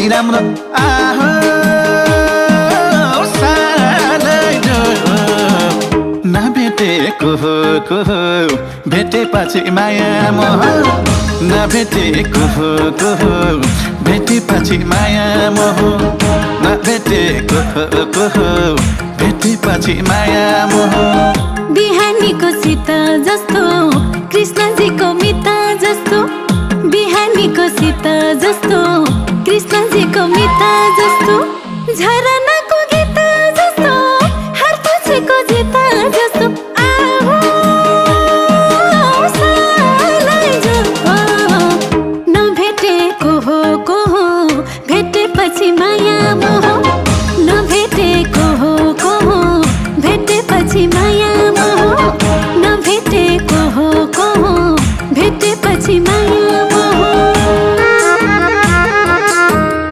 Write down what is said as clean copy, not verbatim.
नै राम्रो आहो नभेटेको भेटेपछि माया मोह नभेटेको भेटेपछि माया मोह नभेटेको भेटेपछि माया मोह बिहानीको सीता जस्तो कृष्णजीको मिता जस्तो बिहानीको सीता जस्तो कृष्णजीको मिता जस्तो झरना